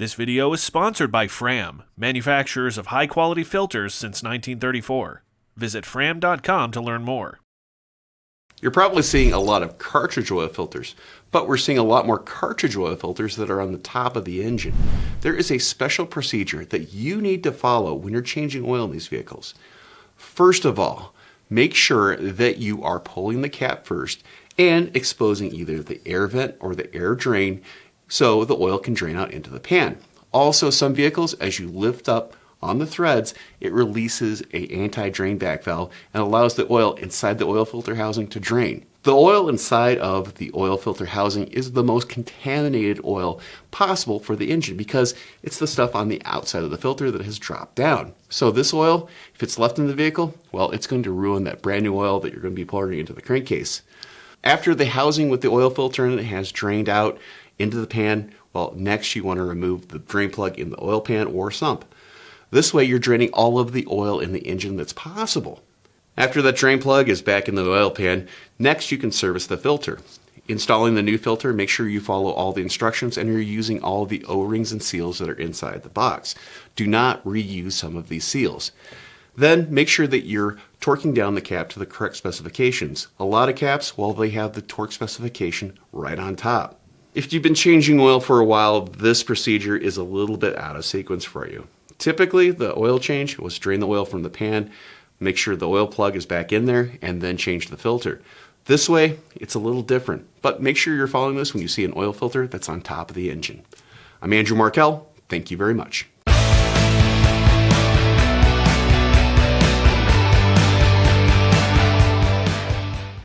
This video is sponsored by Fram, manufacturers of high-quality filters since 1934. Visit fram.com to learn more. You're probably seeing a lot of cartridge oil filters, but we're seeing a lot more cartridge oil filters that are on the top of the engine. There is a special procedure that you need to follow when you're changing oil in these vehicles. First of all, make sure that you are pulling the cap first and exposing either the air vent or the air drain so the oil can drain out into the pan. Also, some vehicles, as you lift up on the threads, it releases an anti-drain back valve and allows the oil inside the oil filter housing to drain. The oil inside of the oil filter housing is the most contaminated oil possible for the engine because it's the stuff on the outside of the filter that has dropped down. So this oil, if it's left in the vehicle, well, it's going to ruin that brand new oil that you're going to be pouring into the crankcase. After the housing with the oil filter in it has drained out into the pan, well, next you want to remove the drain plug in the oil pan or sump. This way you're draining all of the oil in the engine that's possible. After that drain plug is back in the oil pan, next you can service the filter. Installing the new filter, make sure you follow all the instructions and you're using all of the O-rings and seals that are inside the box. Do not reuse some of these seals. Then make sure that you're torquing down the cap to the correct specifications. A lot of caps, well, they have the torque specification right on top. If you've been changing oil for a while, this procedure is a little bit out of sequence for you. Typically, the oil change was drain the oil from the pan, make sure the oil plug is back in there, and then change the filter. This way, it's a little different, but make sure you're following this when you see an oil filter that's on top of the engine. I'm Andrew Markel. Thank you very much.